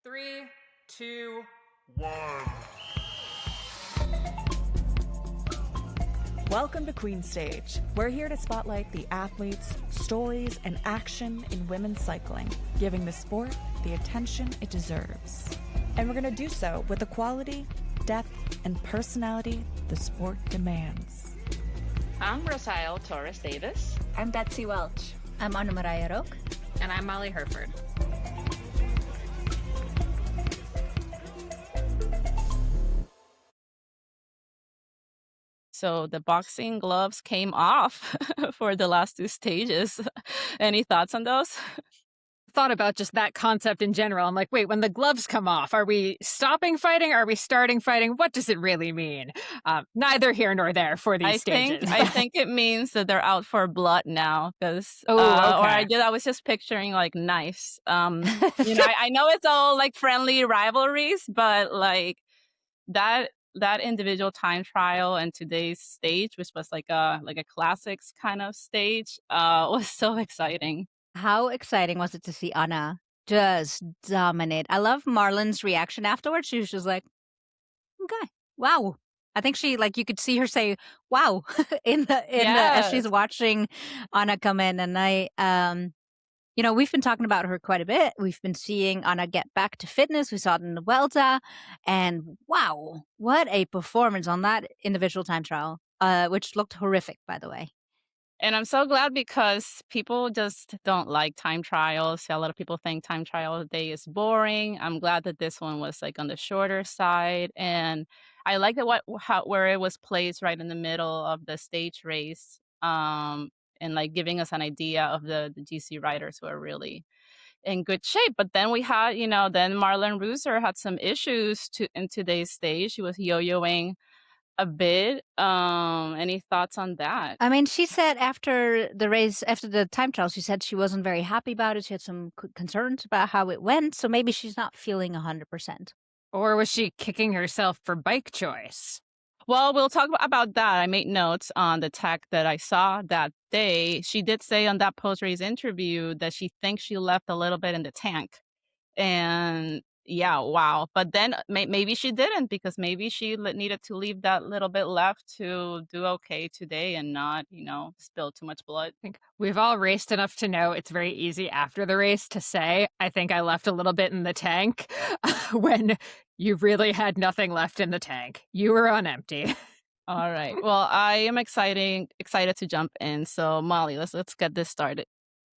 3, 2, 1. Welcome to Queen Stage. We're here to spotlight the athletes, stories, and action in women's cycling, giving the sport the attention it deserves. And we're going to do so with the quality, depth, and personality the sport demands. I'm Rosael Davis. I'm Betsy Welch. I'm Anna Maria Rook. And I'm Molly Herford. So the boxing gloves came off for the last two stages. Any thoughts on those? Thought about just that concept in general. I'm like, wait, when the gloves come off, are we stopping fighting? Are we starting fighting? What does it really mean? Neither here nor there for these stages. I think it means that they're out for blood now. Because, okay. I was just picturing like knives. I know it's all like friendly rivalries, but like that individual time trial and today's stage, which was like a classics kind of stage, was so exciting. How exciting was it to see Anna just dominate? I love Marlen's reaction afterwards. She was just like, okay, wow. I think she, like, you could see her say, wow, as she's watching Anna come in. And we've been talking about her quite a bit. We've been seeing Anna get back to fitness. We saw it in the Vuelta. And wow, what a performance on that individual time trial, which looked horrific, by the way. And I'm so glad because people just don't like time trials. A lot of people think time trial day is boring. I'm glad that this one was like on the shorter side. And I like that where it was placed right in the middle of the stage race. And like giving us an idea of the GC riders who are really in good shape. But then we had, then Marlen Reusser had some issues in today's stage. She was yo-yoing a bit. Any thoughts on that? I mean, she said after the race, after the time trial, she said she wasn't very happy about it. She had some concerns about how it went. So maybe she's not feeling 100%. Or was she kicking herself for bike choice? Well, we'll talk about that. I made notes on the tech that I saw that day. She did say on that post-race interview that she thinks she left a little bit in the tank. And yeah, wow. But then maybe she didn't, because maybe she needed to leave that little bit left to do okay today and not, spill too much blood. I think we've all raced enough to know it's very easy after the race to say, I think I left a little bit in the tank when you really had nothing left in the tank. You were on empty. All right. Well, I am excited to jump in. So Molly, let's get this started.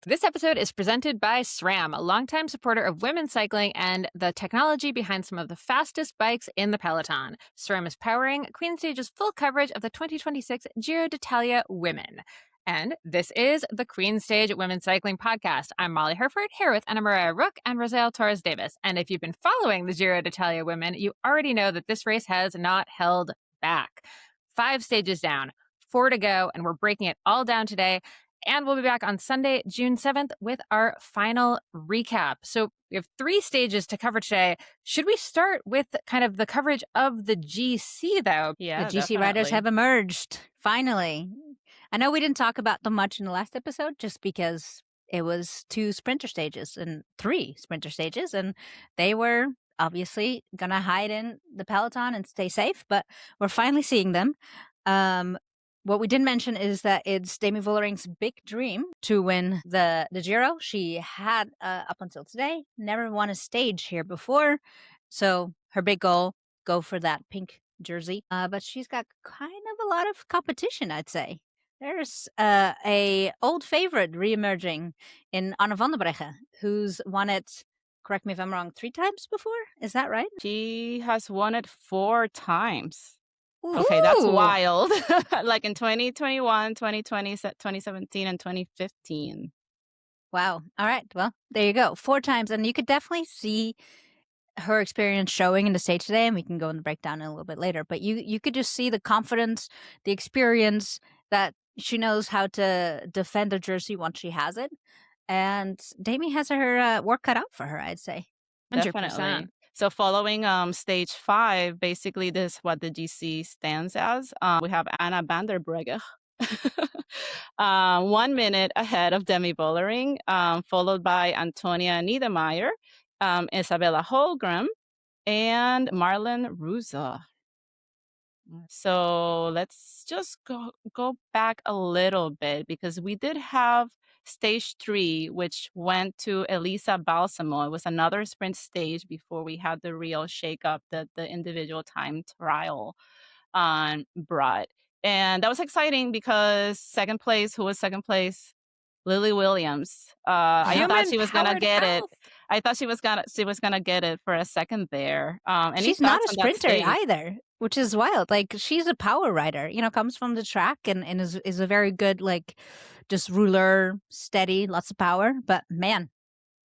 This episode is presented by SRAM, a longtime supporter of women's cycling and the technology behind some of the fastest bikes in the peloton. SRAM is powering Queen Stage's full coverage of the 2026 Giro d'Italia Women. And this is the Queen Stage Women's Cycling Podcast. I'm Molly Herford, here with Anna Maria Rook and Rosael Davis. And if you've been following the Giro d'Italia Women, you already know that this race has not held back. 5 stages down, 4 to go, and we're breaking it all down today. And we'll be back on Sunday, June 7th with our final recap. So we have 3 stages to cover today. Should we start with kind of the coverage of the GC, though? Yeah, the GC riders have emerged, finally. I know we didn't talk about them much in the last episode just because it was 2 sprinter stages and 3 sprinter stages, and they were obviously going to hide in the peloton and stay safe, but we're finally seeing them. What we didn't mention is that it's Demi Vollering's big dream to win the Giro. She had, up until today, never won a stage here before. So her big goal, go for that pink jersey. But she's got kind of a lot of competition, I'd say. There's a old favorite reemerging in Anna van der Breggen, who's won it, correct me if I'm wrong, 3 times before? Is that right? She has won it 4 times. Ooh. Okay, that's wild. Like in 2021, 2020, 2017, and 2015. Wow. All right. Well, there you go. 4 times. And you could definitely see her experience showing in the stage today. And we can go in the breakdown a little bit later. But you could just see the confidence, the experience, that she knows how to defend the jersey once she has it. And Demi has her work cut out for her, I'd say. 100%. Definitely. So following stage 5, basically this is what the GC stands as. We have Anna van der Breggen, 1 minute ahead of Demi Vollering, followed by Antonia Niedermayer Isabella Holmgren, and Marlen Reusser. So let's just go back a little bit because we did have stage 3, which went to Elisa Balsamo. It was another sprint stage before we had the real shakeup that the individual time trial brought. And that was exciting because second place, who was second place? Lily Williams. I thought she was gonna Human-powered get it. health. I thought she was gonna get it for a second there. Any She's not thoughts a on that sprinter stage? either, which is wild. Like, she's a power rider, comes from the track and is a very good, like, just ruler, steady, lots of power. But man,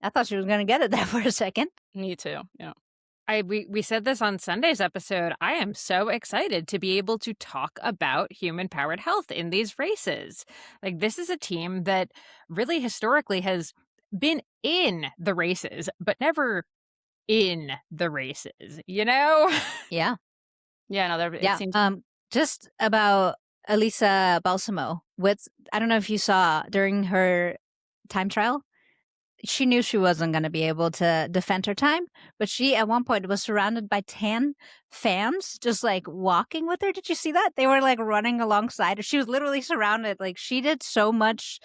I thought she was going to get it there for a second. Me too. Yeah. We said this on Sunday's episode. I am so excited to be able to talk about human-powered health in these races. Like, this is a team that really historically has been in the races, but never in the races, Yeah. Yeah, no, it Yeah. seems Just about Elisa Balsamo. I don't know if you saw during her time trial, she knew she wasn't going to be able to defend her time, but she at one point was surrounded by 10 fans just like walking with her. Did you see that? They were like running alongside her. She was literally surrounded. Like, she did so much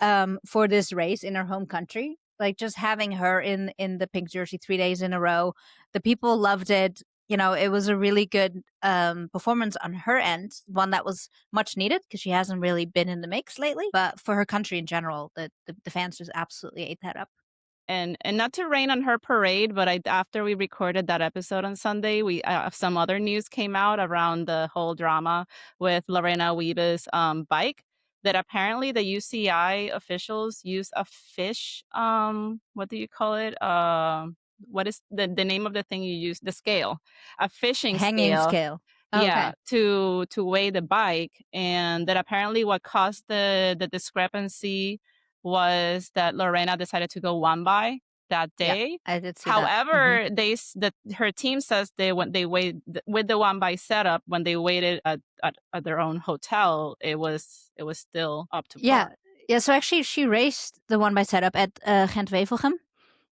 for this race in her home country. Like, just having her in the pink jersey 3 days in a row, the people loved it. It was a really good performance on her end, one that was much needed because she hasn't really been in the mix lately. But for her country in general, the fans just absolutely ate that up. and not to rain on her parade, but after we recorded that episode on Sunday, we some other news came out around the whole drama with Lorena Wiebes' bike. That apparently the UCI officials used a fish. What do you call it? What is the name of the thing you use? The scale, a fishing Hanging scale. Oh, yeah, okay. to weigh the bike, and that apparently what caused the discrepancy was that Lorena decided to go one by that Yeah, day. I did see that. However, her team says when they weighed with the one by setup, when they waited at their own hotel, it was still up to par. Yeah. So actually, she raced the one by setup at Gent-Wevelgem,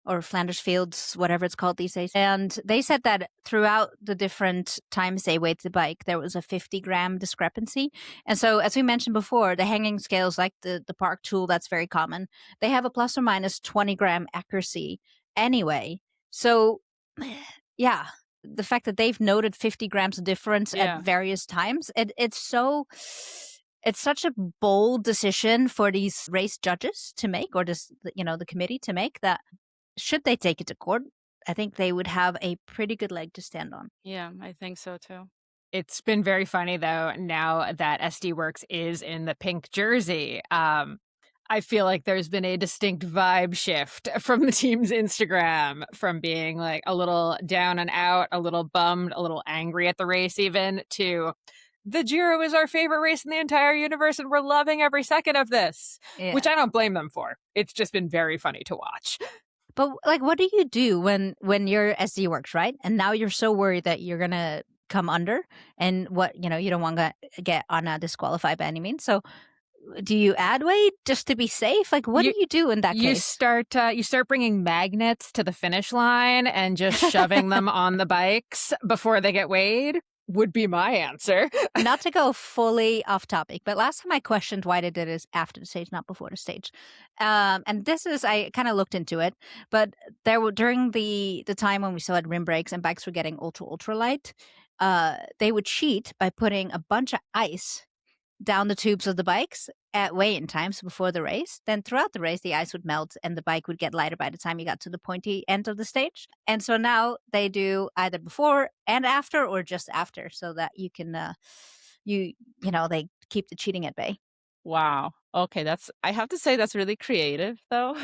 or Flanders Fields, whatever it's called these days. And they said that throughout the different times they weighed the bike, there was a 50-gram discrepancy. And so, as we mentioned before, the hanging scales, like the Park tool, that's very common. They have a plus or minus 20-gram accuracy anyway. So, yeah, the fact that they've noted 50 grams of difference at various times, it's such a bold decision for these race judges to make, or the committee to make, that should they take it to court, I think they would have a pretty good leg to stand on. Yeah, I think so too. It's been very funny, though, now that SD Works is in the pink jersey. I feel like there's been a distinct vibe shift from the team's Instagram, from being like a little down and out, a little bummed, a little angry at the race even, to the Giro is our favorite race in the entire universe and we're loving every second of this, which I don't blame them for. It's just been very funny to watch. But like, what do you do when you're SD Works, right? And now you're so worried that you're going to come under, and you don't want to get disqualified by any means. So do you add weight just to be safe? Like, what do you do in that case? You start bringing magnets to the finish line and just shoving them on the bikes before they get weighed, would be my answer. Not to go fully off topic, but last time I questioned why they did it after the stage, not before the stage. And this is, I kind of looked into it, but there were, during the time when we still had rim brakes and bikes were getting ultra light, they would cheat by putting a bunch of ice down the tubes of the bikes at weigh-in times before the race. Then throughout the race, the ice would melt and the bike would get lighter by the time you got to the pointy end of the stage. And so now they do either before and after, or just after, so that you can, they keep the cheating at bay. Wow. Okay, I have to say that's really creative, though.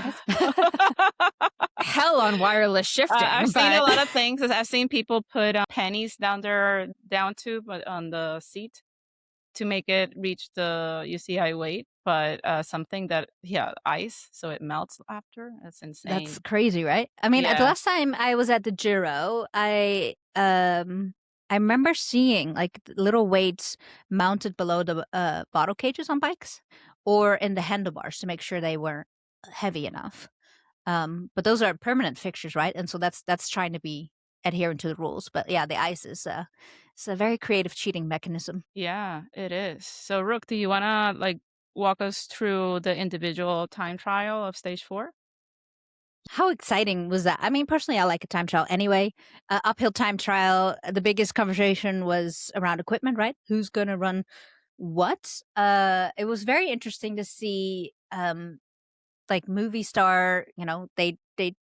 Hell on wireless shifting. I've seen a lot of things. I've seen people put pennies down tube on the seat to make it reach the UCI weight, but something that, ice, so it melts after. That's insane. That's crazy, right? I mean, the last time I was at the Giro, I remember seeing like little weights mounted below the bottle cages on bikes or in the handlebars to make sure they weren't heavy enough. But those are permanent fixtures, right? And so that's trying to be adherent to the rules. But yeah, the ice is it's a very creative cheating mechanism. Yeah, it is. So, Rook, do you wanna like walk us through the individual time trial of stage 4? How exciting was that? I mean, personally, I like a time trial anyway. Uphill time trial, the biggest conversation was around equipment, right? Who's going to run what? It was very interesting to see, like movie star, they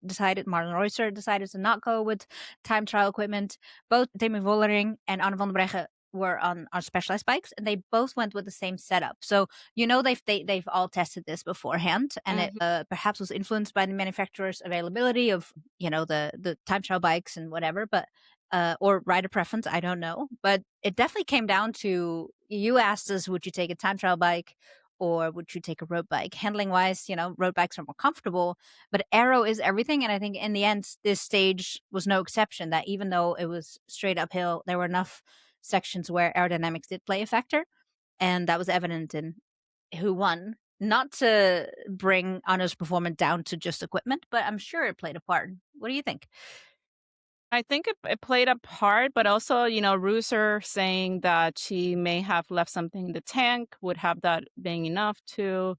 decided Marlen Reusser decided to not go with time trial equipment. Both Demi Vollering and Anne van der Breggen were on specialized bikes, and they both went with the same setup. So they've all tested this beforehand, and it perhaps was influenced by the manufacturer's availability of the time trial bikes and whatever, but or rider preference, I don't know. But it definitely came down to, you asked us, would you take a time trial bike or would you take a road bike? Handling wise, road bikes are more comfortable, but aero is everything. And I think in the end, this stage was no exception, that even though it was straight uphill, there were enough sections where aerodynamics did play a factor. And that was evident in who won. Not to bring Anna's performance down to just equipment, but I'm sure it played a part. What do you think? I think it played a part, but also, Reusser saying that she may have left something in the tank, would have that being enough to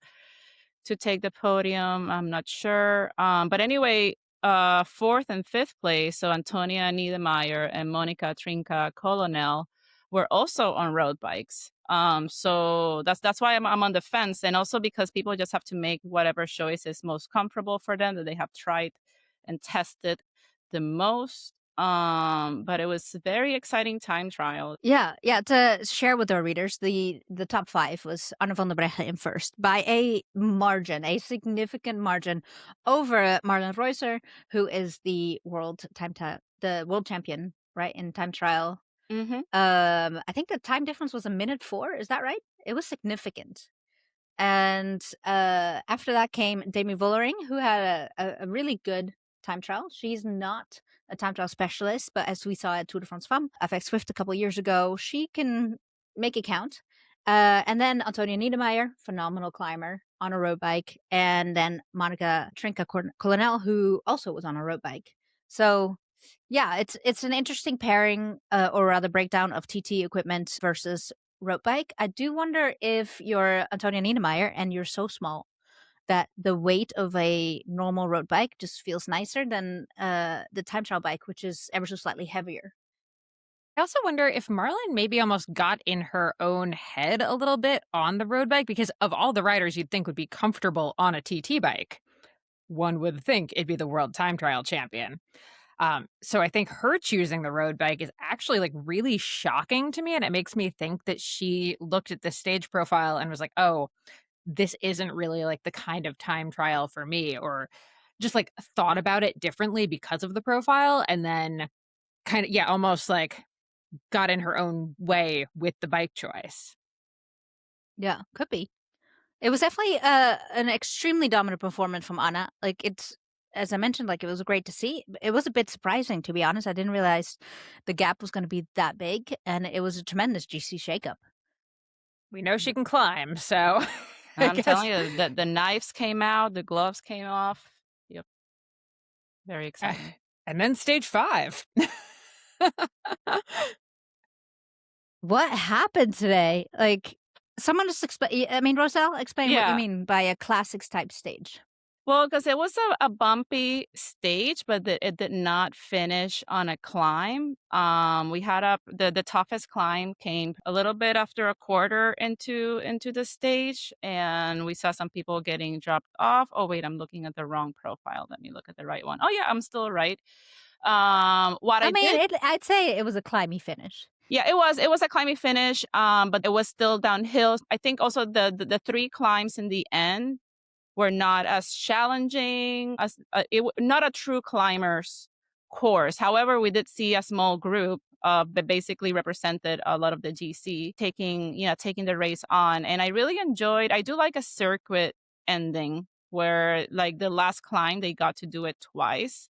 take the podium. I'm not sure. But anyway, fourth and fifth place, so Antonia Niedermeyer and Monica Trinka Colonel were also on road bikes. So that's why I'm on the fence, and also because people just have to make whatever choice is most comfortable for them, that they have tried and tested the most. But it was a very exciting time trial. Yeah. To share with our readers, the top 5 was Anne van der Breggen in first by a margin, a significant margin over Marlen Reusser, who is the world champion, right, in time trial. Mm-hmm. I think the time difference was a minute 4. Is that right? It was significant. And after that came Demi Vollering, who had a really good time trial. She's not a time trial specialist, but as we saw at Tour de France Femmes, FX Swift a couple years ago, she can make it count. And then Antonia Niedermeyer, phenomenal climber on a road bike. And then Monica Trinka Colonel, who also was on a road bike. So yeah, it's an interesting pairing, or rather breakdown of TT equipment versus road bike. I do wonder if you're Antonia Niedermeyer and you're so small that the weight of a normal road bike just feels nicer than the time trial bike, which is ever so slightly heavier. I also wonder if Marlen maybe almost got in her own head a little bit on the road bike, because of all the riders you'd think would be comfortable on a TT bike, one would think it'd be the world time trial champion. So I think her choosing the road bike is actually like really shocking to me. And it makes me think that she looked at the stage profile and was like, oh, this isn't really like the kind of time trial for me, or just like thought about it differently because of the profile. And then kind of, yeah, almost like got in her own way with the bike choice. Yeah, could be. It was definitely an extremely dominant performance from Anna. Like, it's, as I mentioned, like, it was great to see. It was a bit surprising, to be honest. I didn't realize the gap was going to be that big, and it was a tremendous GC shakeup. We know she can climb, so I'm telling you that the knives came out, the gloves came off. Yep. Very exciting. And then stage 5. What happened today? Like, someone just explain. I mean, Rosael, explain what you mean by a classics type stage. Well, because it was a bumpy stage, but it did not finish on a climb. We had the toughest climb came a little bit after a quarter into the stage, and we saw some people getting dropped off. Oh wait, I'm looking at the wrong profile. Let me look at the right one. Oh yeah, I'm still right. I'd say it was a climby finish. Yeah, it was a climby finish, but it was still downhill. I think also the 3 climbs in the end were not as challenging as not a true climbers course. However, we did see a small group that basically represented a lot of the GC taking the race on, and I really enjoyed. I do like a circuit ending where, like, the last climb they got to do it twice.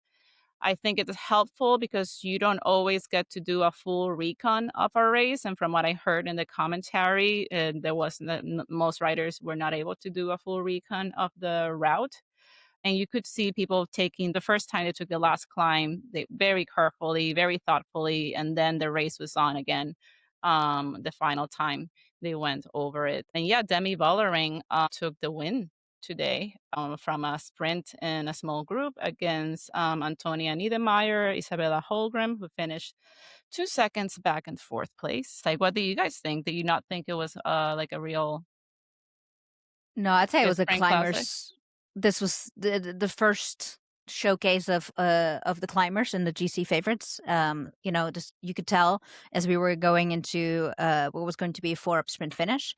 I think it's helpful because you don't always get to do a full recon of a race. And from what I heard in the commentary, most riders were not able to do a full recon of the route. And you could see people taking the first time they took the last climb, they very carefully, very thoughtfully, and then the race was on again. The final time they went over it. And yeah, Demi Vollering took the win today from a sprint in a small group against Antonia Niedermeyer, Isabella Holmgren, who finished 2 seconds back in fourth place. Like, what do you guys think? Do you not think it was like a real No, I'd say it good was a spring classic? climbers. This was the first showcase of the climbers and the GC favorites. Just you could tell as we were going into what was going to be a 4-up sprint finish.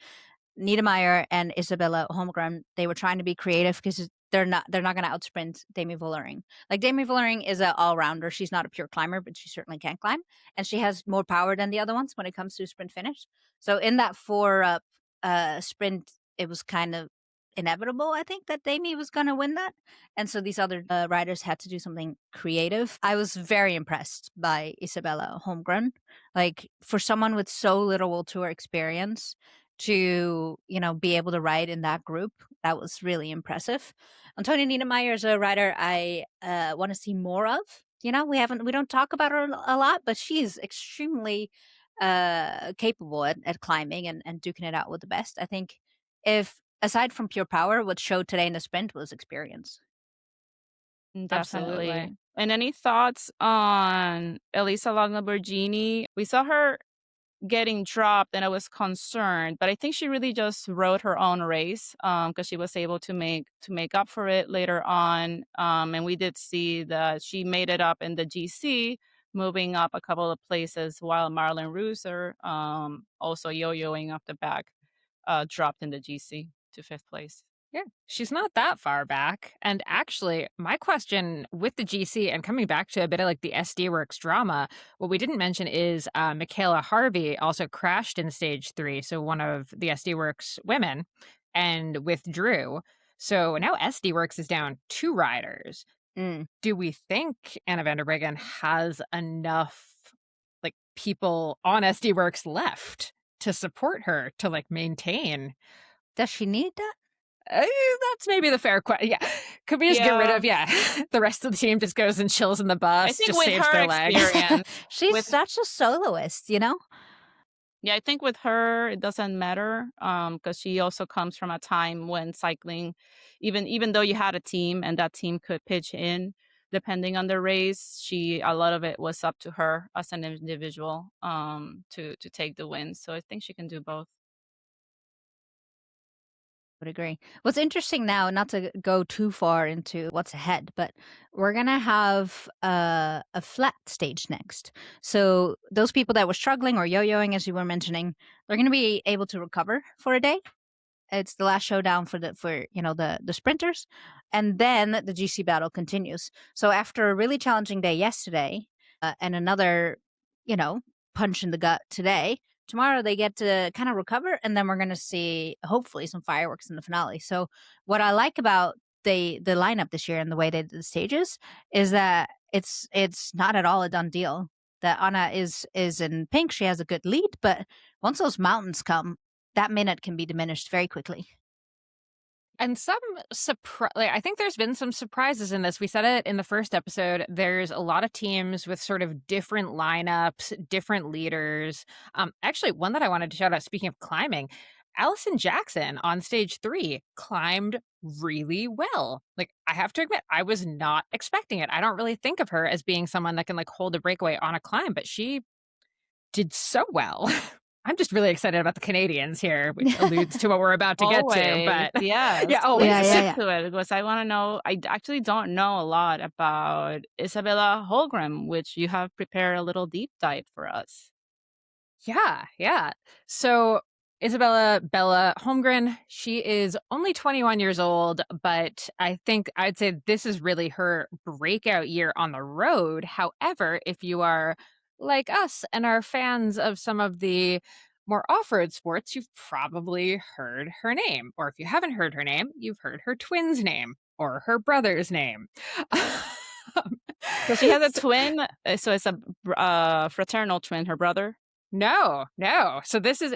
Niedermeyer and Isabella Holmgren, they were trying to be creative because they're not going to outsprint Demi Vollering. Like, Demi Vollering is an all-rounder. She's not a pure climber, but she certainly can climb, and she has more power than the other ones when it comes to sprint finish. So in that 4-up sprint, it was kind of inevitable, I think, that Demi was going to win that. And so these other riders had to do something creative. I was very impressed by Isabella Holmgren. Like, for someone with so little World Tour experience to, be able to ride in that group, that was really impressive. Antonia Niedermeyer is a rider I want to see more of. We don't talk about her a lot, but she's extremely capable at climbing and duking it out with the best. I think if aside from pure power, what showed today in the sprint was experience. Definitely. Absolutely. And any thoughts on Elisa Lamborghini? We saw her getting dropped and I was concerned, but I think she really just rode her own race because she was able to make up for it later on. And we did see that she made it up in the GC, moving up a couple of places, while Marlen Reusser, also yo-yoing off the back, dropped in the GC to fifth place. Yeah, she's not that far back. And actually, my question with the GC and coming back to a bit of like the SD Works drama, what we didn't mention is Michaela Harvey also crashed in stage 3. So one of the SD Works women, and withdrew. So now SD Works is down 2 riders. Do we think Anna van der Breggen has enough like people on SD Works left to support her to like maintain? Does she need that? That's maybe the fair question. Yeah. Could we just get rid of, the rest of the team just goes and chills in the bus, I think just with saves her their legs. experience, She's such a soloist, yeah, I think with her, it doesn't matter because she also comes from a time when cycling, even though you had a team and that team could pitch in, depending on the race, a lot of it was up to her as an individual to take the win. So I think she can do both. Would agree. What's interesting now, not to go too far into what's ahead, but we're gonna have a flat stage next. So those people that were struggling or yo-yoing, as you were mentioning, they're gonna be able to recover for a day. It's the last showdown for the sprinters, and then the GC battle continues. So after a really challenging day yesterday and another, punch in the gut today, tomorrow they get to kind of recover, and then we're going to see hopefully some fireworks in the finale. So what I like about the lineup this year and the way they did the stages is that it's not at all a done deal. That Anna is in pink. She has a good lead, but once those mountains come, that minute can be diminished very quickly. And I think there's been some surprises in this. We said it in the first episode. There's a lot of teams with sort of different lineups, different leaders. Actually, one that I wanted to shout out, speaking of climbing, Allison Jackson on stage 3 climbed really well. Like, I have to admit, I was not expecting it. I don't really think of her as being someone that can like hold a breakaway on a climb, but she did so well. I'm just really excited about the Canadians here, which alludes to what we're about to get to. But yeah, always. To it because I want to know. I actually don't know a lot about Isabella Holmgren, which you have prepared a little deep dive for us. Yeah. So Isabella Bella Holmgren, she is only 21 years old, but I think I'd say this is really her breakout year on the road. However, if you are like us and are fans of some of the more off-road sports, you've probably heard her name. Or if you haven't heard her name, you've heard her twin's name or her brother's name. So she has a twin. So it's a fraternal twin, her brother. No. So this is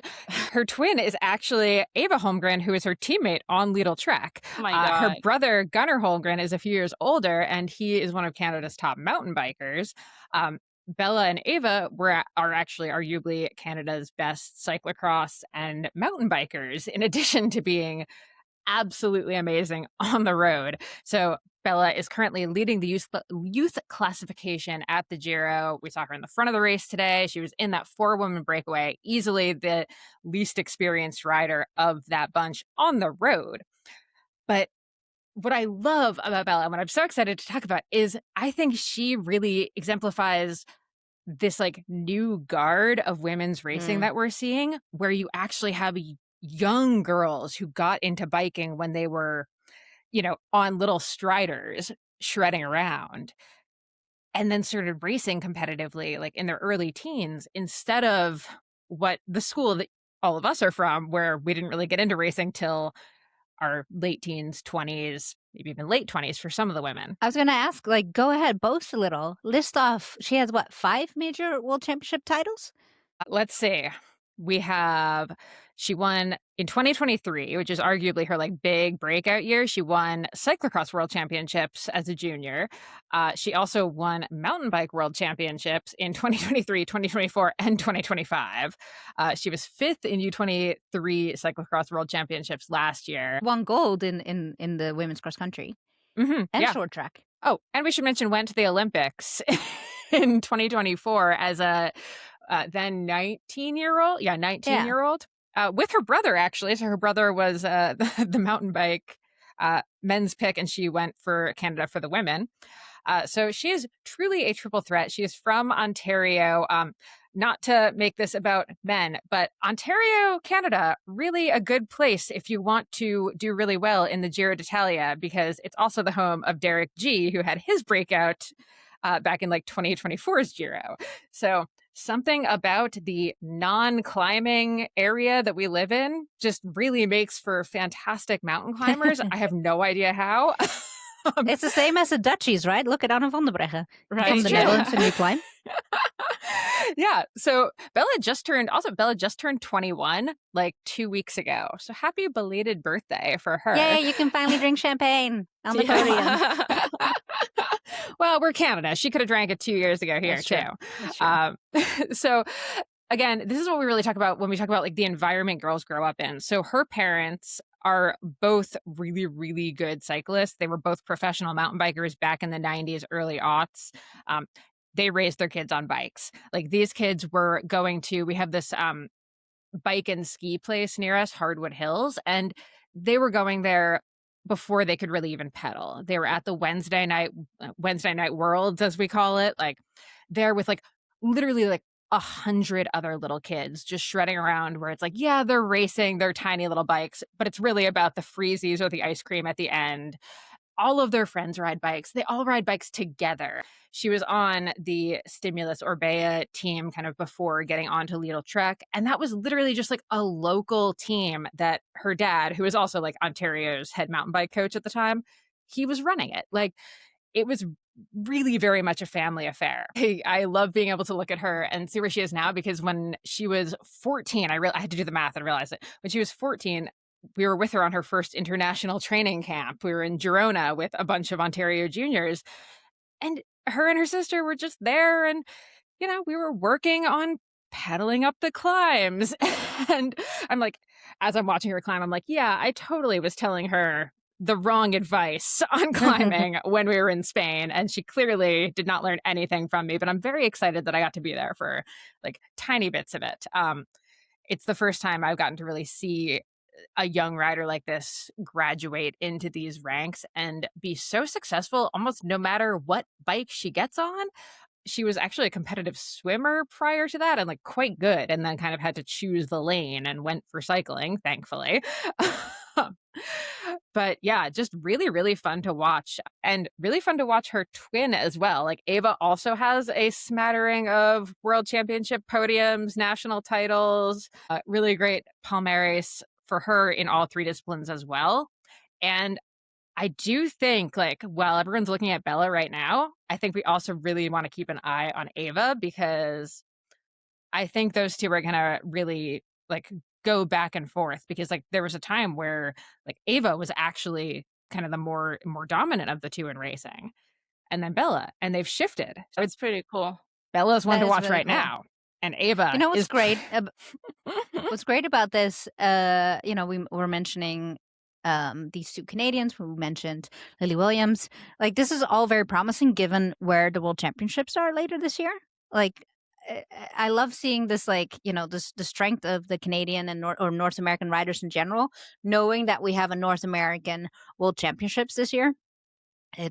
her twin is actually Eva Holmgren, who is her teammate on Lidl Trek. Oh my God. Her brother Gunnar Holmgren is a few years older, and he is one of Canada's top mountain bikers. Bella and Ava are actually arguably Canada's best cyclocross and mountain bikers, in addition to being absolutely amazing on the road. So Bella is currently leading the youth classification at the Giro. We saw her in the front of the race today. She was in that 4-woman breakaway, easily the least experienced rider of that bunch on the road. But what I love about Bella and what I'm so excited to talk about is I think she really exemplifies this like new guard of women's racing that we're seeing, where you actually have young girls who got into biking when they were, on little striders shredding around, and then started racing competitively like in their early teens, instead of what the school that all of us are from, where we didn't really get into racing till our late teens, 20s, maybe even late 20s for some of the women. I was going to ask, like, go ahead, boast a little. List off, she has what, 5 major world championship titles? Let's see. She won in 2023, which is arguably her like big breakout year. She won cyclocross world championships as a junior. She also won mountain bike world championships in 2023, 2024, and 2025. She was 5th in U23 cyclocross world championships last year. Won gold in the women's cross country and short track. Oh, and we should mention went to the Olympics in 2024 as a then 19-year-old. Yeah, 19-year-old. With her brother, actually. So her brother was the mountain bike men's pick, and she went for Canada for the women. So she is truly a triple threat. She is from Ontario. Not to make this about men, but Ontario, Canada, really a good place if you want to do really well in the Giro d'Italia, because it's also the home of Derek G, who had his breakout back in like 2024's Giro. So something about the non-climbing area that we live in just really makes for fantastic mountain climbers. I have no idea how. It's the same as the Dutchies, right? Look at Anne van der Breggen. Right. From the Netherlands and you climb. Yeah. So Bella just turned 21 like 2 weeks ago. So happy belated birthday for her. Yeah, you can finally drink champagne on the podium. Well, we're Canada. She could have drank it 2 years ago here too. So again, this is what we really talk about when we talk about like the environment girls grow up in. So her parents are both really, really good cyclists. They were both professional mountain bikers back in the 90s, early aughts. They raised their kids on bikes. Like these kids were we have this bike and ski place near us, Hardwood Hills, and they were going there before they could really even pedal. They were at the Wednesday night worlds, as we call it, like there with like literally like 100 other little kids just shredding around, where it's like, yeah, they're racing their tiny little bikes, but it's really about the freezies or the ice cream at the end. All of their friends ride bikes. They all ride bikes together. She was on the Stimulus Orbea team kind of before getting onto Lidl Trek. And that was literally just like a local team that her dad, who was also like Ontario's head mountain bike coach at the time, he was running it. Like it was really very much a family affair. I love being able to look at her and see where she is now, because when she was 14, I had to do the math and realize it. When she was 14, we were with her on her first international training camp. We were in Girona with a bunch of Ontario juniors, and her and her sister were just there. And, we were working on pedaling up the climbs. And I'm like, as I'm watching her climb, I'm like, yeah, I totally was telling her the wrong advice on climbing when we were in Spain. And she clearly did not learn anything from me, but I'm very excited that I got to be there for like tiny bits of it. It's the first time I've gotten to really see a young rider like this graduate into these ranks and be so successful almost no matter what bike she gets on. She was actually a competitive swimmer prior to that and like quite good, and then kind of had to choose the lane and went for cycling, thankfully. But yeah, just really, really fun to watch, and really fun to watch her twin as well. Like Ava also has a smattering of world championship podiums, national titles, really great palmares for her in all 3 disciplines as well. And I do think, like, while everyone's looking at Bella right now, I think we also really want to keep an eye on Ava, because I think those two are gonna really like go back and forth because like there was a time where like Ava was actually kind of the more dominant of the two in racing, and then Bella, and they've shifted. So That's pretty cool. Bella's one That to is watch really right cool. now, and Ava You know what's is great? What's great about this, we were mentioning these two Canadians who mentioned Lily Williams. Like, this is all very promising given where the World Championships are later this year. Like, I love seeing this, like, the strength of the Canadian and North American riders in general, knowing that we have a North American World Championships this year.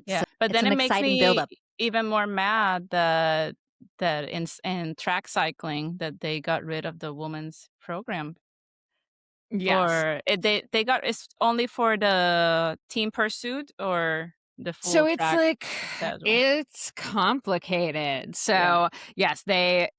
Yeah, but It's then an it makes exciting me buildup. even more mad that in track cycling that they got rid of the women's program. yes. For it, they got it's only for the team pursuit or the So full it's track like schedule. it's complicated. So Yeah. yes,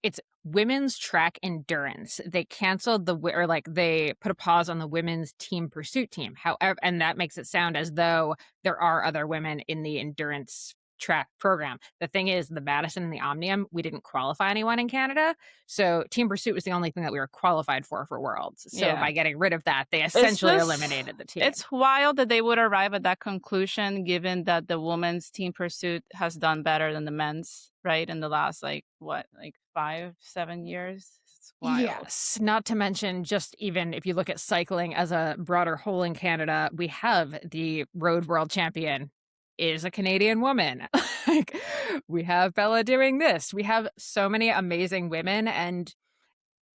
it's women's track endurance. They canceled or like they put a pause on the women's team pursuit team. However, and that makes it sound as though there are other women in the endurance track program. The thing is, the Madison and the Omnium, we didn't qualify anyone in Canada. So team pursuit was the only thing that we were qualified for Worlds. So Yeah. by getting rid of that, they It's essentially just eliminated the team. it's wild that they would arrive at that conclusion given that the women's team pursuit has done better than the men's, right? In the last 5-7 years. It's wild. Yes, not to mention just even if you look at cycling as a broader whole in Canada, we have the road world champion is a Canadian woman. Like we have Bella doing this. We have so many amazing women, and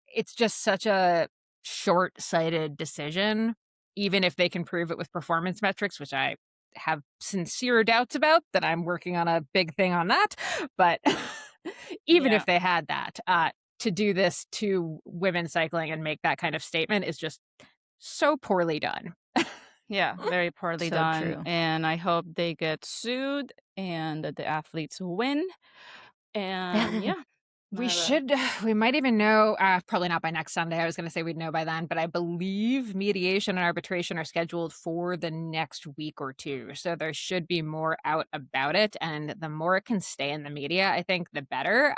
it's just such a short-sighted decision, even if they can prove it with performance metrics, which I have sincere doubts about, that I'm working on a big thing on that. But even Yeah. if they had that, to do this to women cycling and make that kind of statement is just so poorly done. Yeah, very poorly So done. true. And I hope they get sued and that the athletes win. And yeah. We might even know, probably not by next Sunday. I was going to say we'd know by then, but I believe mediation and arbitration are scheduled for the next week or two. So there should be more out about it. And the more it can stay in the media, I think the better.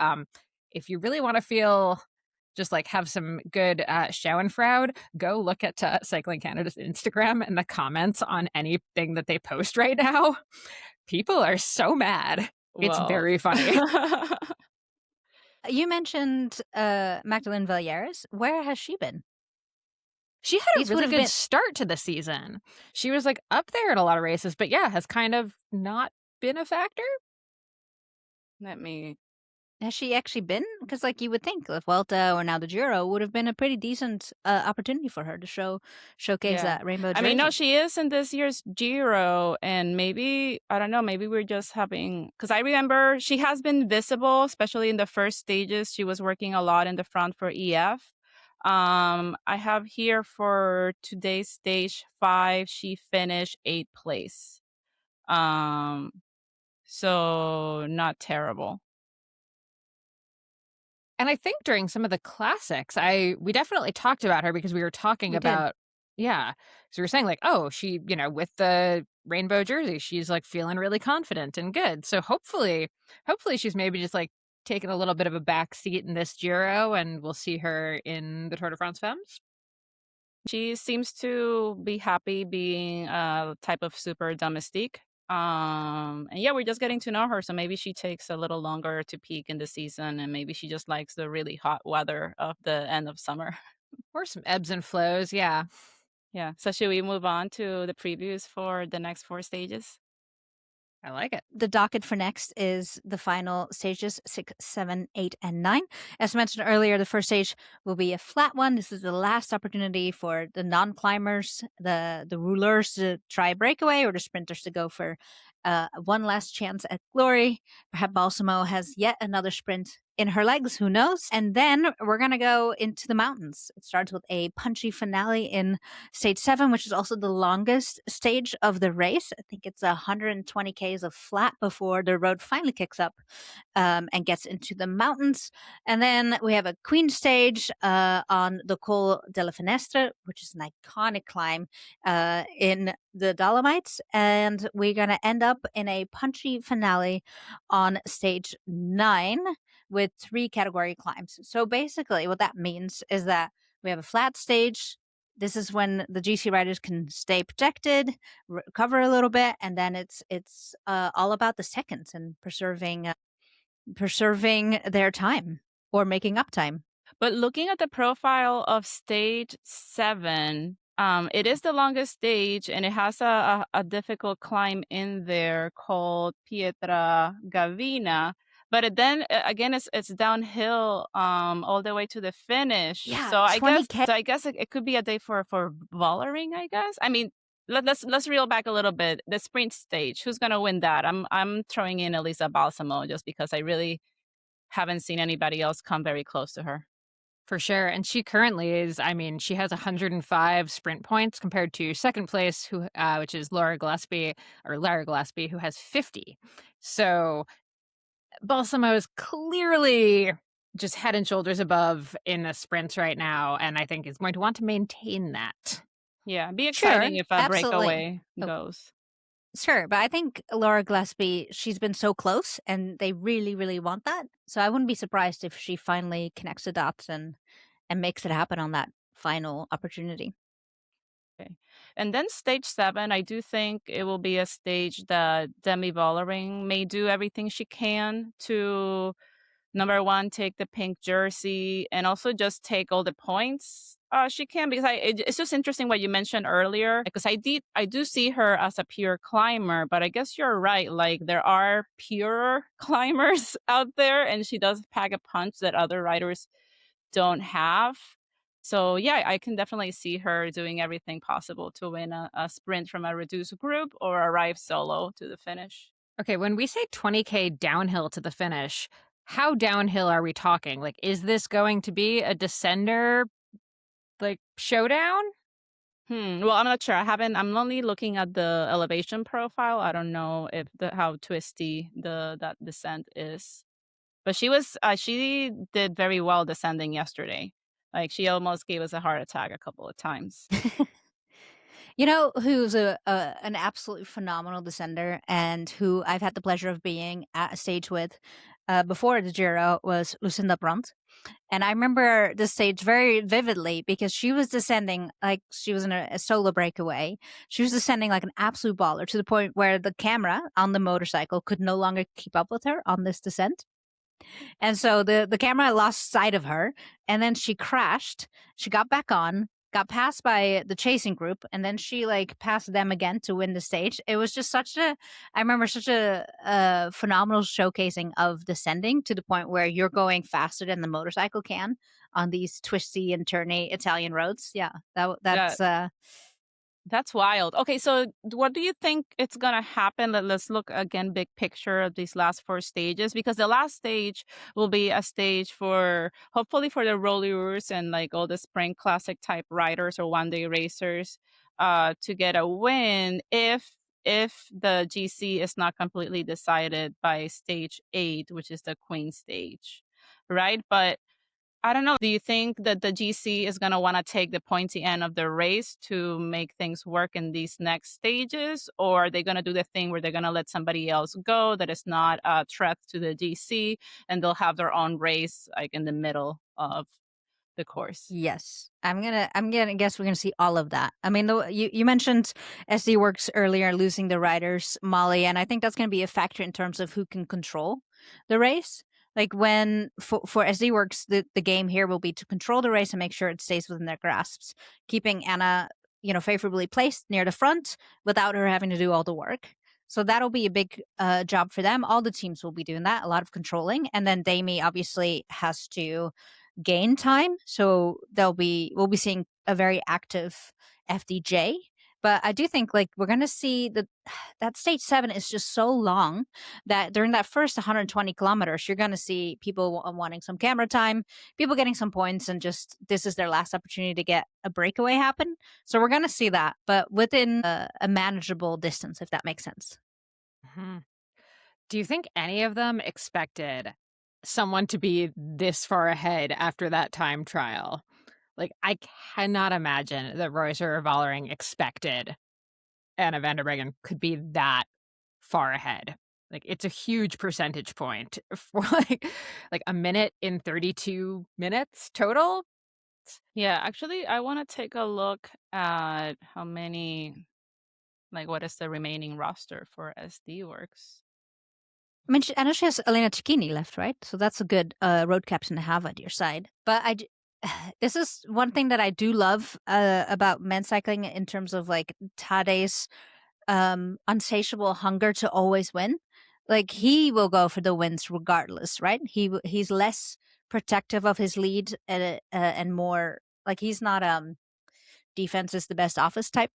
If you really want to feel just like have some good Schadenfreude, go look at Cycling Canada's Instagram and the comments on anything that they post right now. People are so mad. It's Well. very funny. You mentioned Magdalene Valieres. Where has she been? She had These a really would've good been- start to the season. She was like up there in a lot of races, but yeah, has kind of not been a factor. Let me. Has she actually been? Because, like, you would think the Vuelta or now the Giro would have been a pretty decent opportunity for her to showcase Yeah. that rainbow I jersey. mean, no, she is in this year's Giro, and maybe, I don't know, maybe we're just having, because I remember she has been visible, especially in the first stages. She was working a lot in the front for EF. I have here for today's stage 5, she finished 8th place. So not terrible. And I think during some of the classics, we definitely talked about her because we were talking We did. about, yeah. So we were saying like, oh, she, with the rainbow jersey, she's like feeling really confident and good. So hopefully she's maybe just like taking a little bit of a back seat in this Giro, and we'll see her in the Tour de France Femmes. She seems to be happy being a type of super domestique. And yeah, we're just getting to know her. So maybe she takes a little longer to peak in the season, and maybe she just likes the really hot weather of the end of summer. Or some ebbs and flows, yeah. Yeah. So should we move on to the previews for the next 4 stages? I like it. The docket for next is the final stages 6, 7, 8, and 9. As mentioned earlier, the first stage will be a flat one. This is the last opportunity for the non-climbers, the rouleurs to try a breakaway, or the sprinters to go for one last chance at glory. Perhaps Balsamo has yet another sprint in her legs, who knows? And then we're going to go into the mountains. It starts with a punchy finale in stage 7, which is also the longest stage of the race. I think it's 120 Ks of flat before the road finally kicks up and gets into the mountains. And then we have a queen stage on the Colle delle Finestre, which is an iconic climb in the Dolomites. And we're going to end up in a punchy finale on stage 9 with 3 category climbs. So basically, what that means is that we have a flat stage. This is when the GC riders can stay protected, recover a little bit, and then it's all about the seconds and preserving their time or making up time. But looking at the profile of stage 7, it is the longest stage, and it has a difficult climb in there called Pietra Gavina. But then again, it's downhill all the way to the finish. Yeah, So I 20K. guess it could be a day for Vollering, I guess. I mean, let's reel back a little bit. The sprint stage, who's gonna win that? I'm throwing in Elisa Balsamo just because I really haven't seen anybody else come very close to her. For sure. And she currently is, I mean, she has 105 sprint points compared to second place, which is Lara Gillespie, who has 50. So Balsamo is clearly just head and shoulders above in the sprints right now. And I think is going to want to maintain that. Yeah, be exciting if a absolutely. breakaway goes. Sure, but I think Laura Gillespie, she's been so close and they really, really want that. So I wouldn't be surprised if she finally connects the dots and makes it happen on that final opportunity. Okay. And then stage 7, I do think it will be a stage that Demi Vollering may do everything she can to, number one, take the pink jersey and also just take all the points she can, because it's just interesting what you mentioned earlier, because I do see her as a pure climber, but I guess you're right. Like, there are pure climbers out there, and she does pack a punch that other riders don't have. So yeah, I can definitely see her doing everything possible to win a sprint from a reduced group or arrive solo to the finish. Okay, when we say 20K downhill to the finish, how downhill are we talking? Like, is this going to be a descender, like, showdown? Well, I'm not sure. I'm only looking at the elevation profile. I don't know if how twisty that descent is. But she did very well descending yesterday. Like, she almost gave us a heart attack a couple of times. You know who's an absolutely phenomenal descender and who I've had the pleasure of being at a stage with before the Giro was Lucinda Brandt. And I remember this stage very vividly because she was descending like she was in a solo breakaway. She was descending like an absolute baller to the point where the camera on the motorcycle could no longer keep up with her on this descent. And so the camera lost sight of her, and then she crashed. She got back on, got passed by the chasing group, and then she like passed them again to win the stage. It was just I remember such a phenomenal showcasing of descending to the point where you're going faster than the motorcycle can on these twisty and turny Italian roads. Yeah, that's wild. Okay, so what do you think it's going to happen? Let's look again, big picture of these last 4 stages, because the last stage will be a stage for, hopefully, for the rollers and like all the sprint classic type riders or one-day racers to get a win if the GC is not completely decided by stage 8, which is the Queen stage, right? But I don't know. Do you think that the GC is going to want to take the pointy end of the race to make things work in these next stages? Or are they going to do the thing where they're going to let somebody else go that is not a threat to the GC, and they'll have their own race like in the middle of the course? Yes, I'm gonna guess we're gonna see all of that. I mean, you mentioned SD Works earlier losing the riders, Molly, and I think that's gonna be a factor in terms of who can control the race. Like when for SD Works, the game here will be to control the race and make sure it stays within their grasps, keeping Anna, favorably placed near the front without her having to do all the work. So that'll be a big job for them. All the teams will be doing that, a lot of controlling, and then Demi obviously has to gain time. So we'll be seeing a very active FDJ. But I do think like we're gonna see that stage 7 is just so long that during that first 120 kilometers, you're gonna see people wanting some camera time, people getting some points, and just this is their last opportunity to get a breakaway happen. So we're gonna see that, but within a manageable distance, if that makes sense. Mm-hmm. Do you think any of them expected someone to be this far ahead after that time trial? Like, I cannot imagine that Reusser or Vollering expected Anna van der Breggen could be that far ahead. Like, it's a huge percentage point for, like a minute in 32 minutes total. Yeah, actually, I wanna take a look at how many like, what is the remaining roster for SD Works. I mean, I know she has Elena Cecchini left, right? So that's a good road captain to have at your side. But this is one thing that I do love about men's cycling in terms of like Tade's unsatiable hunger to always win. Like he will go for the wins regardless, right? He's less protective of his lead and more like he's not defense is the best offense type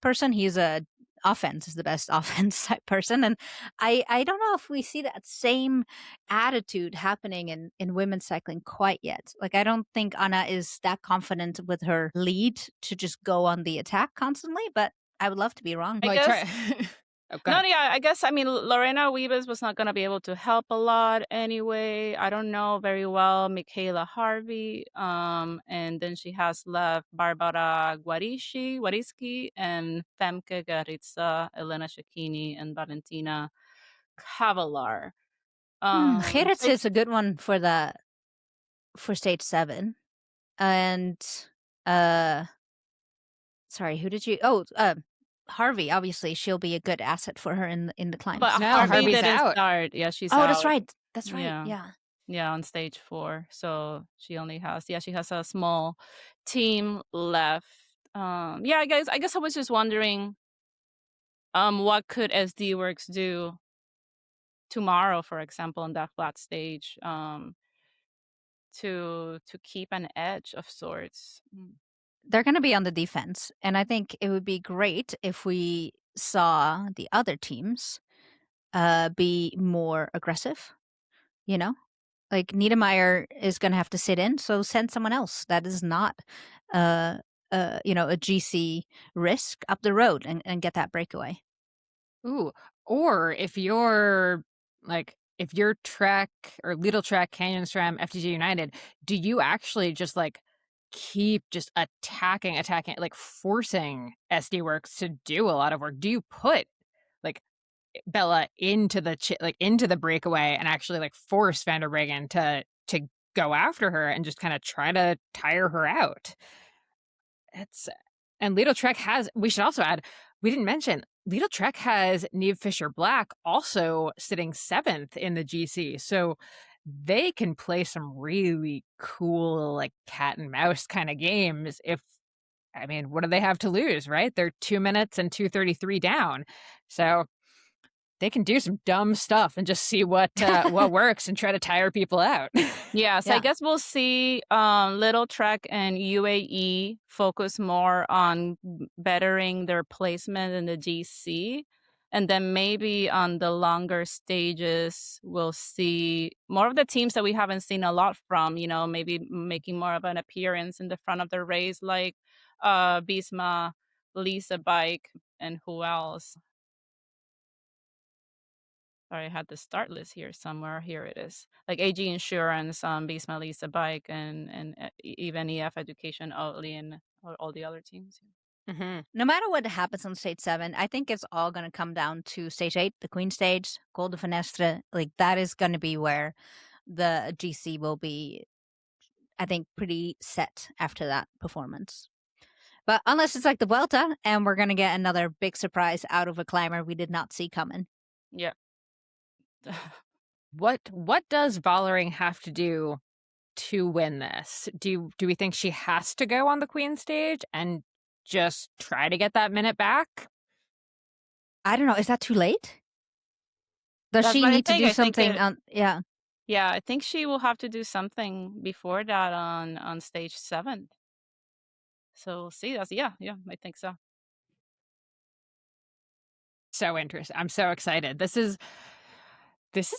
person. He's a offense is the best offense type person, and I don't know if we see that same attitude happening in women's cycling quite yet. Like I don't think Anna is that confident with her lead to just go on the attack constantly, but I would love to be wrong. I Like, guess Oh, go no, ahead. yeah, I guess, I mean, Lorena Wiebes was not gonna be able to help a lot anyway. I don't know very well Michaela Harvey, and then she has left Barbara Guarischi, and Femke Garitza, Elena Cecchini, and Valentina Cavalar. Gerets So is a good one for stage 7, and uh, sorry, who did you? Oh, Harvey. Obviously, she'll be a good asset for her in the but climbs. No, Harvey Harvey's didn't out. start. Yeah, she's Oh, out. that's right. Yeah. Yeah. Yeah, on stage 4. So she only has she has a small team left. Yeah, I guess I was just wondering, what could SD Works do tomorrow, for example, on that flat stage, to keep an edge of sorts. They're going to be on the defense. And I think it would be great if we saw the other teams be more aggressive, you know? Like Niedermeyer is going to have to sit in, so send someone else that is not, uh, a GC risk up the road and get that breakaway. Ooh, or if you're Trek or Lidl Trek, Canyon SRAM, FTG United, do you actually just like keep just attacking, like forcing SD Works to do a lot of work? Do you put like Bella into into the breakaway and actually like force Van der Breggen to go after her and just kind of try to tire her out? It's and Lidl Trek has, we should also add, we didn't mention, Lidl Trek has Neve Fisher Black also sitting 7th in the GC. So they can play some really cool, like cat and mouse kind of games. I mean, what do they have to lose, right? They're 2 minutes and 2:33 down. So they can do some dumb stuff and just see what works and try to tire people out. Yeah, so I Yeah. guess we'll see Little Trek and UAE focus more on bettering their placement in the GC. And then maybe on the longer stages, we'll see more of the teams that we haven't seen a lot from, maybe making more of an appearance in the front of the race, like Bisma, Lisa Bike, and who else? Sorry, I had the start list here somewhere. Here it is. Like AG Insurance, Bisma Lisa Bike, and even EF Education, Oatly, and all the other teams. Mm-hmm. No matter what happens on stage 7, I think it's all going to come down to stage 8, the Queen stage, Col de Finestre. Like that is going to be where the GC will be, I think, pretty set after that performance. But unless it's like the Vuelta and we're going to get another big surprise out of a climber we did not see coming. Yeah. What does Vollering have to do to win this? Do we think she has to go on the Queen stage and just try to get that minute back? I don't know. Is that too late? Does That's she what I need to think. do I think something on? Yeah. Yeah, I think she will have to do something before that on stage 7. So we'll see. Yeah, I think so. So interesting. I'm so excited. This is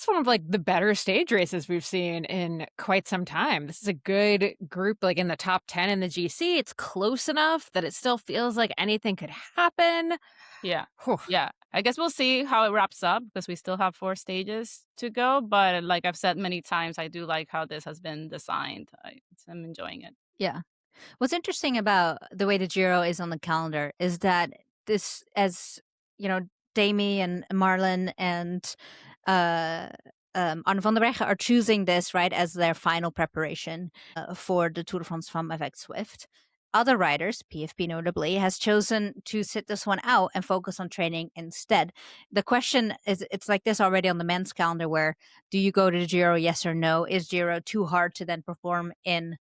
one of like the better stage races we've seen in quite some time. This is a good group, like in the top 10 in the GC. It's close enough that it still feels like anything could happen. Yeah. Whew. Yeah. I guess we'll see how it wraps up because we still have 4 stages to go. But like I've said many times, I do like how this has been designed. I'm enjoying it. Yeah. What's interesting about the way the Giro is on the calendar is that this, as you know, Demi and Marlen and Arne van der Breggen are choosing this, right, as their final preparation for the Tour de France Femme avec Swift. Other riders, PFP notably, has chosen to sit this one out and focus on training instead. The question is, it's like this already on the men's calendar, where do you go to the Giro, yes or no? Is Giro too hard to then perform in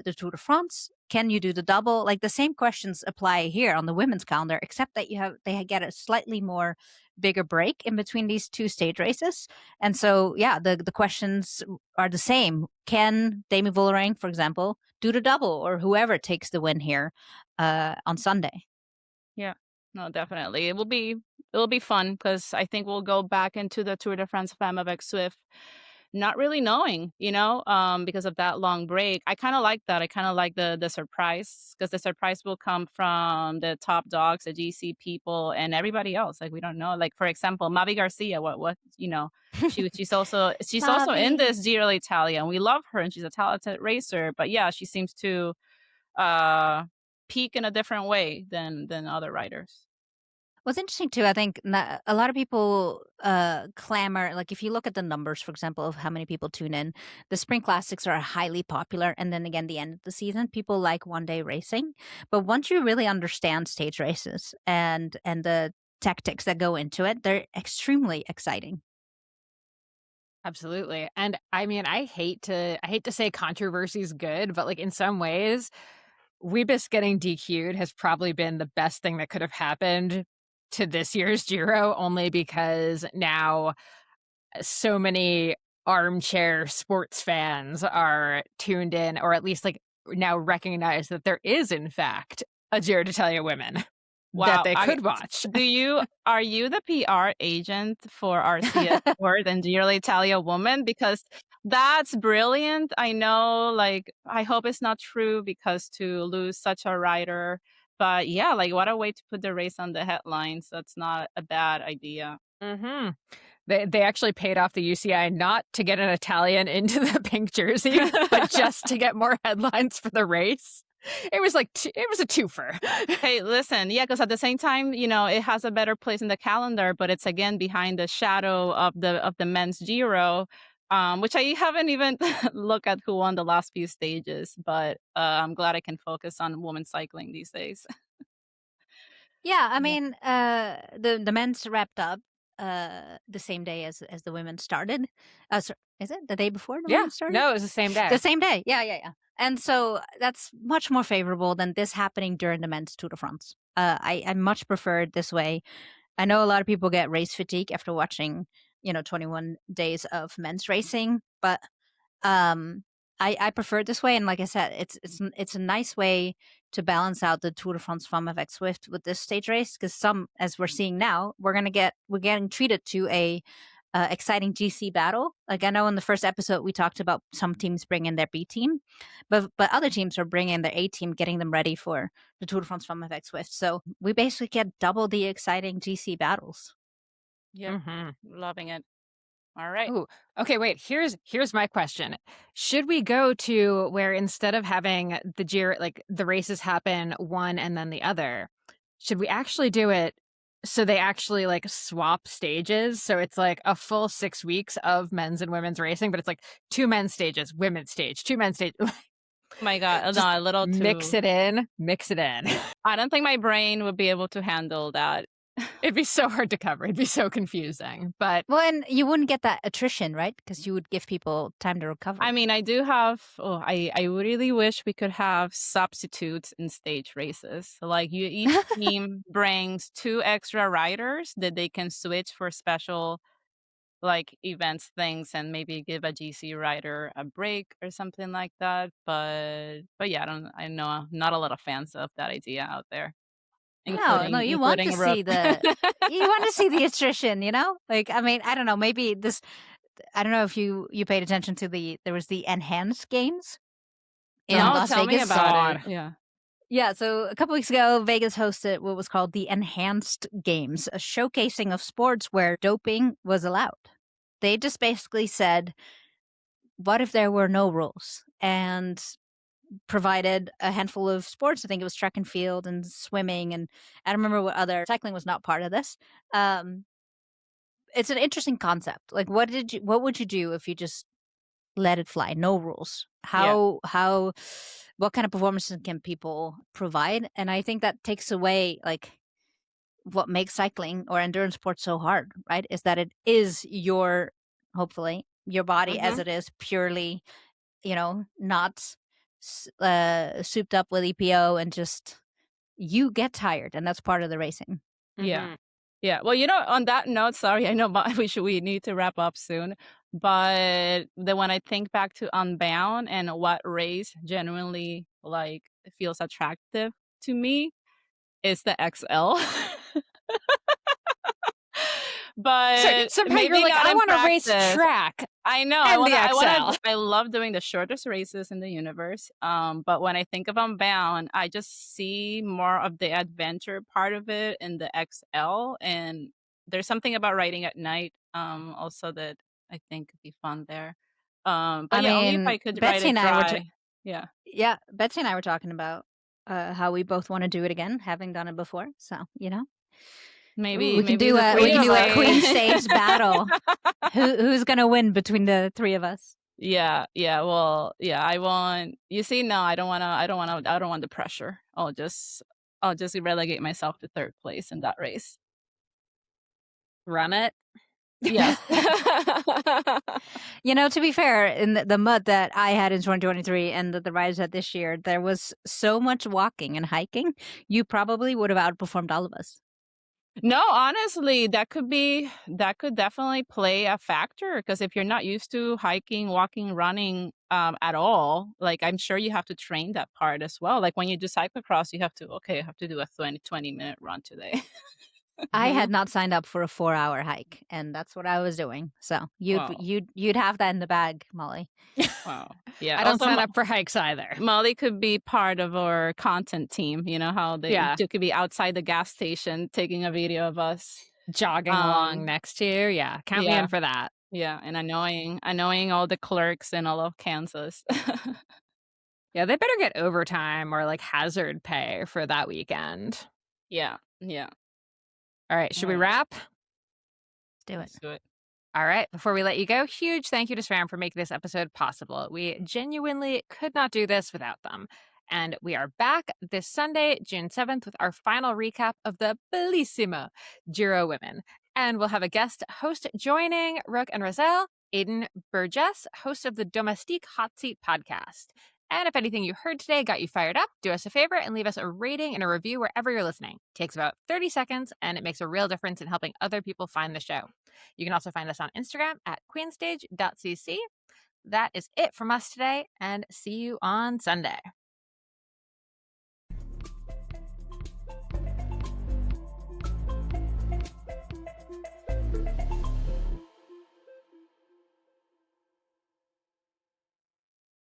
the Tour de France? Can you do the double? Like the same questions apply here on the women's calendar, except that they get a slightly more bigger break in between these two stage races. And so, yeah, the questions are the same. Can Demi Vollering, for example, do the double, or whoever takes the win here on Sunday? Yeah, no, definitely. It will be fun because I think we'll go back into the Tour de France Femme avec Swift not really knowing, because of that long break. I kind of like that. I kind of like the surprise, because the surprise will come from the top dogs, the GC people, and everybody else. Like, we don't know. Like, for example, Mavi Garcia. She's also in this Giro Italia, and we love her, and she's a talented racer. But yeah, she seems to peak in a different way than other riders. What's interesting too, I think a lot of people clamor, like if you look at the numbers, for example, of how many people tune in, the Spring Classics are highly popular. And then again, the end of the season, people like one-day racing. But once you really understand stage races and the tactics that go into it, they're extremely exciting. Absolutely. And I mean, I hate to say controversy is good, but like in some ways, Wiebes getting DQ'd has probably been the best thing that could have happened to this year's Giro, only because now so many armchair sports fans are tuned in, or at least like now recognize that there is in fact a Giro d'Italia women that they could watch. Are you the PR agent for RCS Sport and Giro d'Italia woman? Because that's brilliant. I know, like, I hope it's not true, because to lose such a rider. But yeah, like, what a way to put the race on the headlines. That's not a bad idea. Mm-hmm. They actually paid off the UCI not to get an Italian into the pink jersey, but just to get more headlines for the race. It was like it was a twofer. Hey, listen, yeah, because at the same time, it has a better place in the calendar, but it's again behind the shadow of the men's Giro, which I haven't even looked at who won the last few stages. But I'm glad I can focus on women's cycling these days. Yeah, I mean, the men's wrapped up the same day as the women started. Is it the day before the women started? No, it was the same day. The same day. Yeah. And so that's much more favorable than this happening during the men's Tour de France. I much prefer it this way. I know a lot of people get race fatigue after watching, 21 days of men's racing, but I prefer it this way. And like I said, it's a nice way to balance out the Tour de France Femme avec Swift with this stage race, because as we're seeing now, we're getting treated to a exciting GC battle. Like, I know in the first episode we talked about some teams bringing their B team, but other teams are bringing their A team, getting them ready for the Tour de France Femme avec Swift. So we basically get double the exciting GC battles. Yeah, loving it. All right. Ooh, okay, wait. Here's my question. Should we go to where instead of having the Giro, like the races happen one and then the other, should we actually do it so they actually like swap stages? So it's like a full 6 weeks of men's and women's racing, but it's like 2 men's stages, women's stage, 2 men's stage. Oh my God, no, a little too. Mix it in. I don't think my brain would be able to handle that. It'd be so hard to cover. It'd be so confusing. But and you wouldn't get that attrition, right? Because you would give people time to recover. I mean, I do have. I really wish we could have substitutes in stage races. So, like, each team brings 2 extra riders that they can switch for special, like, events things, and maybe give a GC rider a break or something like that. But yeah, I know not a lot of fans of that idea out there. No, you want to see the attrition, Like, I mean, I don't know, maybe this, I don't know if you paid attention to there was the enhanced games in Las tell Vegas. Me about it. Yeah, so a couple weeks ago, Vegas hosted what was called the Enhanced Games, a showcasing of sports where doping was allowed. They just basically said, what if there were no rules? And provided a handful of sports. I think it was track and field and swimming, and I don't remember what other. Cycling was not part of this. It's an interesting concept. Like, what would you do if you just let it fly, no rules? What kind of performances can people provide? And I think that takes away like what makes cycling or endurance sports so hard, right? Is that it is hopefully your body as it is, purely, not souped up with EPO, and just you get tired, and that's part of the racing. Yeah. Yeah. Well, on that note, sorry, I know we need to wrap up soon. But when I think back to Unbound and what race genuinely like feels attractive to me, is the XL. But somehow maybe you're like, not I in want to race practice. track. I know. I love doing the shortest races in the universe. But when I think of Unbound, I just see more of the adventure part of it in the XL. And there's something about riding at night, also that I think could be fun there. But only if I could Betsy ride it and I were dry. Yeah, Betsy and I were talking about how we both want to do it again, having done it before. So Maybe we can do a queen stage battle. Who's gonna win between the three of us? Yeah. Well, yeah. I want. You see, no, I don't want the pressure. I'll just relegate myself to third place in that race. Run it. Yes. To be fair, in the mud that I had in 2023 and that the riders had this year, there was so much walking and hiking. You probably would have outperformed all of us. No, honestly, that could definitely play a factor, because if you're not used to hiking, walking, running at all, like I'm sure you have to train that part as well. Like when you do cyclocross, you have to do a 20-minute run today. I had not signed up for a 4-hour hike, and that's what I was doing. So you'd have that in the bag, Molly. Wow. Yeah. I don't sign up for hikes either. Molly could be part of our content team. You know how you could be outside the gas station taking a video of us jogging along next to you. Yeah. Count me in for that. Yeah. And annoying all the clerks in all of Kansas. Yeah. They better get overtime or like hazard pay for that weekend. Yeah. All right. Should we wrap? Let's do it. All right. Before we let you go, huge thank you to SRAM for making this episode possible. We genuinely could not do this without them. And we are back this Sunday, June 7th, with our final recap of the Bellissima Giro Women. And we'll have a guest host joining Rook and Rosael, Aiden Burgess, host of the Domestique Hot Seat podcast. And if anything you heard today got you fired up, do us a favor and leave us a rating and a review wherever you're listening. It takes about 30 seconds, and it makes a real difference in helping other people find the show. You can also find us on Instagram at queenstage.cc. That is it from us today, and see you on Sunday.